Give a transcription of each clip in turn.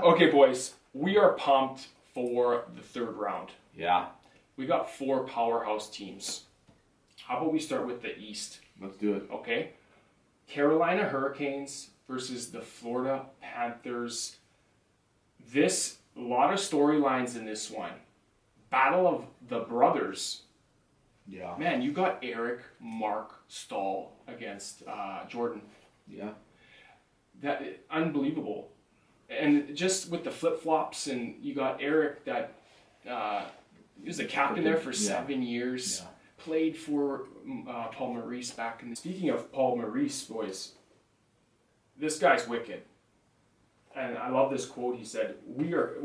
Okay, boys, we are pumped for the third round. Yeah. We got 4 powerhouse teams. How about we start with the East? Let's do it. Okay. Carolina Hurricanes versus the Florida Panthers. A lot of storylines in this one. Battle of the brothers. Yeah. Man, you got Eric, Mark, Stahl against Jordan. Yeah. That unbelievable. And just with the flip-flops, and you got Eric that he was the captain there for 7 years. Yeah. Played for Paul Maurice back in the... Speaking of Paul Maurice, boys, this guy's wicked. And I love this quote. He said, "We are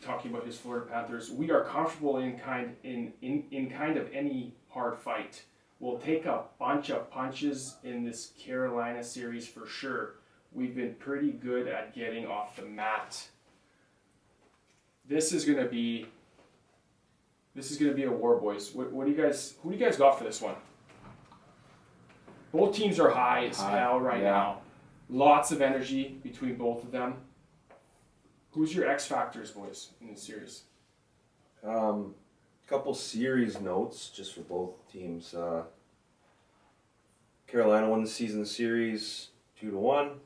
talking about his Florida Panthers. We are comfortable in kind of any hard fight. We'll take a bunch of punches in this Carolina series for sure. We've been pretty good at getting off the mat." This is gonna be a war, boys. Who do you guys got for this one? Both teams are high as hell right now. Lots of energy between both of them. Who's your X factors, boys, in this series? Couple series notes just for both teams. Carolina won the season series 2-1.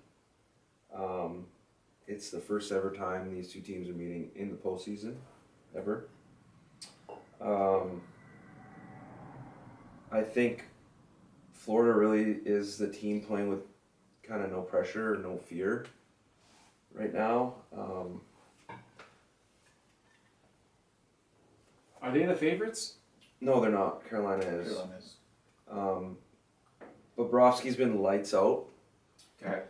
It's the first ever time these two teams are meeting in the postseason, ever. I think Florida really is the team playing with kind of no pressure, no fear right now. Are they the favorites? No, they're not. Carolina is. Bobrovsky's been lights out. Okay.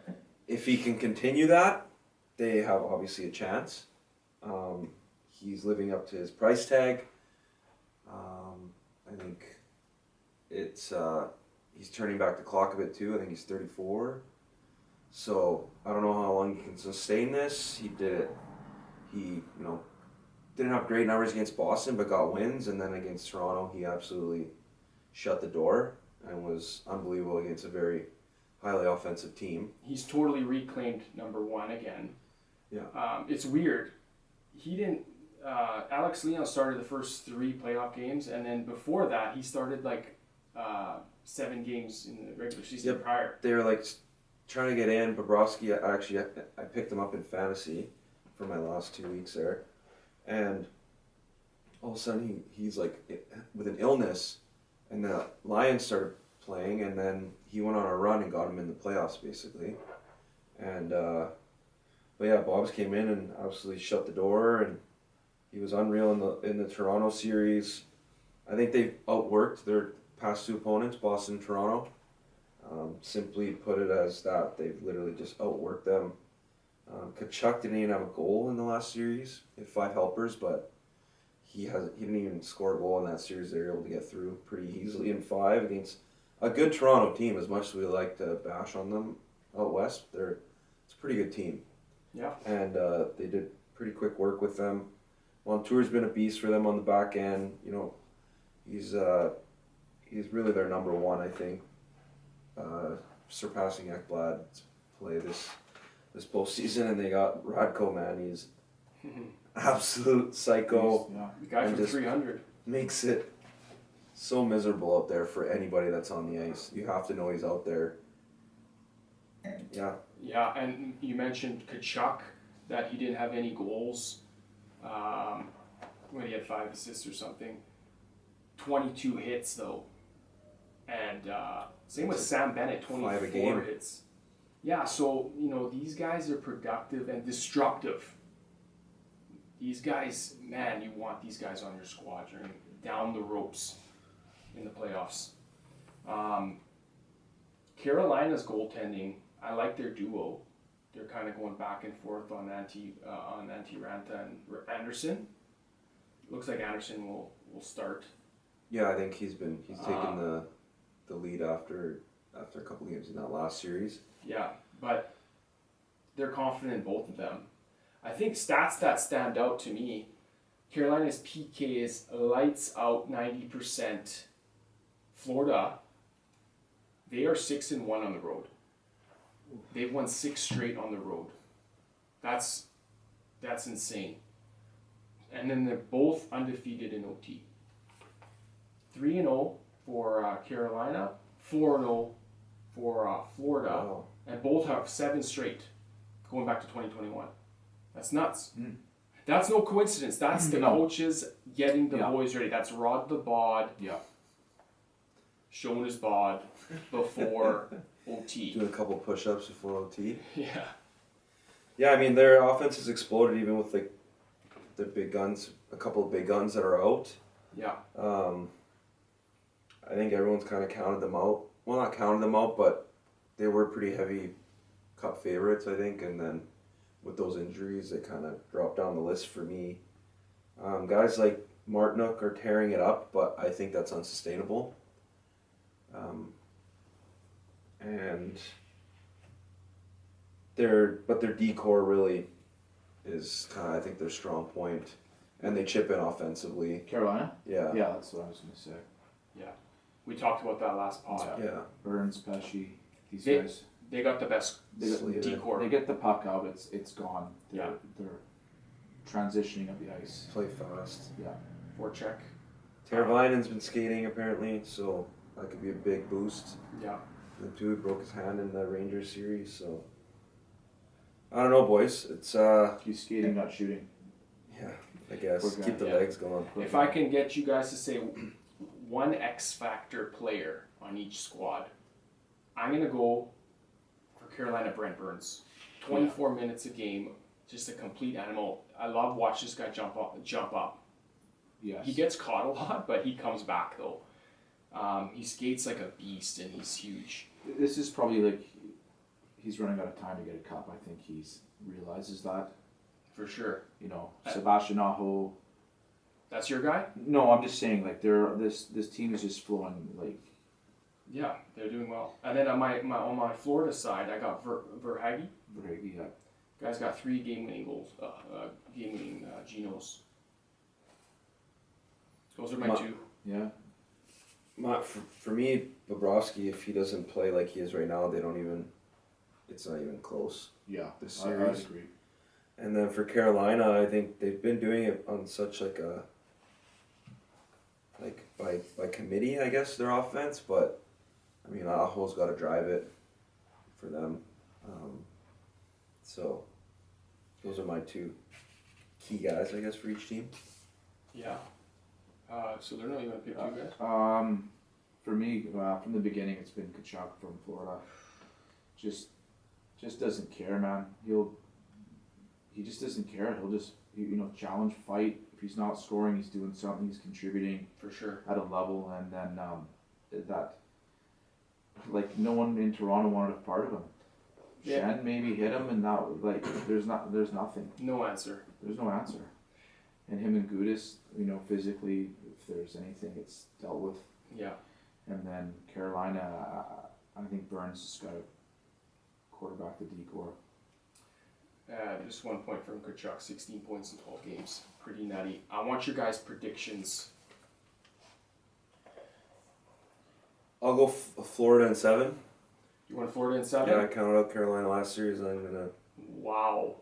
If he can continue that, they have obviously a chance. He's living up to his price tag. I think it's he's turning back the clock a bit too. I think he's 34. So I don't know how long he can sustain this. He did it. He didn't have great numbers against Boston, but got wins, and then against Toronto, he absolutely shut the door and was unbelievable against a very highly offensive team. He's totally reclaimed number 1 again. Yeah. It's weird. He didn't. Alex Leon started the first 3 playoff games, and then before that, he started 7 games in the regular season prior. They were trying to get in. Bobrovsky, I picked him up in fantasy for my last 2 weeks there, and all of a sudden he's with an illness, and the Lions started playing, and then he went on a run and got him in the playoffs basically, and but yeah, Bob's came in and absolutely shut the door, and he was unreal in the Toronto series. I think they've outworked their past 2 opponents, Boston and Toronto. Simply put it as that, they've literally just outworked them. Tkachuk didn't even have a goal in the last series. He had 5 helpers, but he didn't even score a goal in that series. They were able to get through pretty easily in 5 against a good Toronto team. As much as we like to bash on them out west, it's a pretty good team. Yeah. And they did pretty quick work with them. Montour's been a beast for them on the back end. He's really their number 1, I think. Surpassing Ekblad's play this postseason, and they got Radko, man. He's absolute psycho. The guy from 300 makes it so miserable out there for anybody that's on the ice. You have to know he's out there. Yeah. Yeah, and you mentioned Tkachuk, that he didn't have any goals when he had 5 assists or something. 22 hits though, and same with Sam Bennett, 24 5 a game. hits. Yeah, so these guys are productive and destructive. These guys, man, you want these guys on your squadron down the ropes in the playoffs. Carolina's goaltending, I like their duo. They're kind of going back and forth on Antti Ranta and Anderson. Looks like Anderson will start. Yeah, I think he's taken the lead after a couple games in that last series. Yeah, but they're confident in both of them. I think stats that stand out to me, Carolina's PK is lights out 90%. Florida, they are 6-1 on the road. They've won 6 straight on the road. That's That's insane. And then they're both undefeated in OT. 3-0 for Carolina, 4-0 for Florida, Wow. and both have 7 straight going back to 2021. That's nuts. Mm. That's no coincidence. That's the No. coaches getting the Yeah. boys ready. That's Rod the Bod Yeah. showing his bod before OT. Doing a couple push-ups before OT. Yeah. Yeah, I mean their offense has exploded even with like the big guns, a couple of big guns that are out. Yeah. I think everyone's kind of counted them out. Well, not counted them out, but they were pretty heavy cup favorites, I think. And then with those injuries, they kind of dropped down the list for me. Guys like Martinook are tearing it up, but I think that's unsustainable. And their decor really is kind of, I think, their strong point. And they chip in offensively. Carolina? Yeah. Yeah, that's what I was going to say. We talked about that last pod. Yeah. Burns, Pesci, these They- guys. They got the best Sleeve. decor. They get the puck out, it's gone. Yeah. They're transitioning of the ice. Play fast. Yeah. Forecheck. Teravainen's been skating apparently, so that could be a big boost. Yeah. The dude broke his hand in the Rangers series, so I don't know, boys. It's He's skating, not shooting. yeah, I guess Poor guy. keep the Yeah. legs going. If I can get you guys to say one X factor player on each squad, I'm gonna go for Carolina Brent Burns. 24 minutes a game, just a complete animal. I love watching this guy jump up. Yes. He gets caught a lot, but he comes back though. He skates like a beast, and he's huge. This is probably like he's running out of time to get a cup. I think he's realizes that. For sure. You know, Sebastian Aho. That's your guy? No, I'm just saying like this team is just flowing like. Yeah, they're doing well. And then on my Florida side, I got Verhaeghe. Yeah. Guy's got 3 game-winning goals, game-winning Genos. Those are my 2. Yeah. For me, Bobrovsky, if he doesn't play like he is right now, it's not even close. Yeah. This I series. agree. And then for Carolina, I think they've been doing it on such like a by committee, I guess, their offense. But I mean, Aho's got to drive it for them. So those are my 2 key guys, I guess, for each team. Yeah. Salerno, you want to pick 2 guys? For me, from the beginning, it's been Kachuk from Florida. Just doesn't care, man. He just doesn't care. He'll just challenge, fight. If he's not scoring, he's doing something. He's contributing For sure. at a level, and then that like no one in Toronto wanted a part of him. Yeah. Shen maybe hit him, and now like there's nothing. No answer. There's no answer. And him and Gudis, physically, if there's anything, it's dealt with. Yeah. And then Carolina, I think Burns has got to quarterback the decor. Just 1 point from Kachuk, 16 points in 12 games. Pretty nutty. I want your guys' predictions. I'll go Florida in 7. You want Florida in 7? Yeah, I counted out Carolina last series, and I'm gonna. Wow.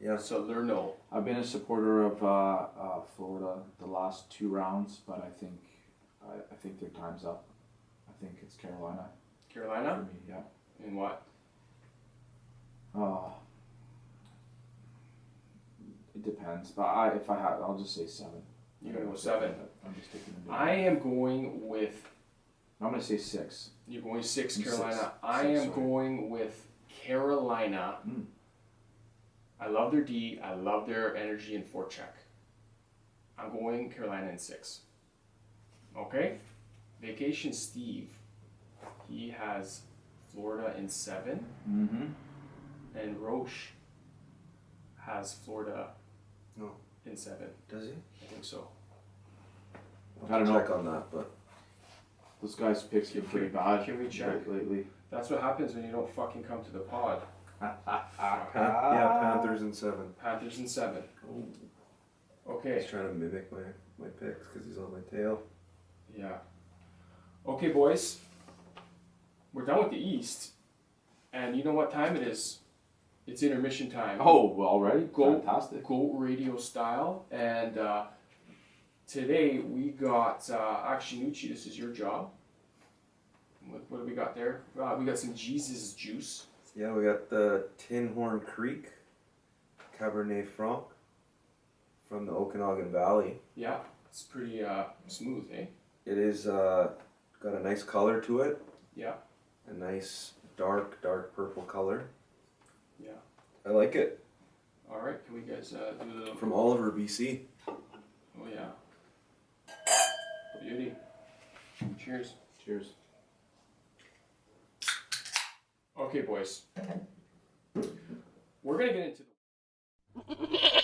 Yeah. Salerno. I've been a supporter of Florida the last 2 rounds, but I think their time's up. I think it's Carolina for Carolina? me. Yeah. In what? It depends, but I'll just say 7. You're going to go 7. I'm just taking a I am going with... I'm gonna say 6. You're going 6 I'm Carolina. 6. I 6, am sorry. going with Carolina. Mm. I love their D. I love their energy and forecheck. I'm going Carolina in 6. Okay? Vacation Steve. He has Florida in 7. Mm-hmm. And Roche has Florida No. in 7. Does he? I think so. I'll I don't know. check on that, but Those guys' picks get pretty bad Can we check? lately. That's what happens when you don't fucking come to the pod. Panthers in 7. Panthers in 7. Okay. He's trying to mimic my picks because he's on my tail. Yeah. Okay, boys. We're done with the East. And you know what time it is? It's intermission time. Oh, well, already? Goat, Fantastic. Goat radio style. And today we got, actually, Nucci, this is your job. What do we got there? We got some Jesus juice. Yeah, we got the Tin Horn Creek Cabernet Franc from the Okanagan Valley. Yeah, it's pretty smooth, eh? It is got a nice color to it. Yeah. A nice dark purple color. Yeah. I like it. All right, can we guys do a little... From Oliver, BC. Oh, yeah. Beauty. Cheers. Cheers. Okay, boys. We're going to get into the...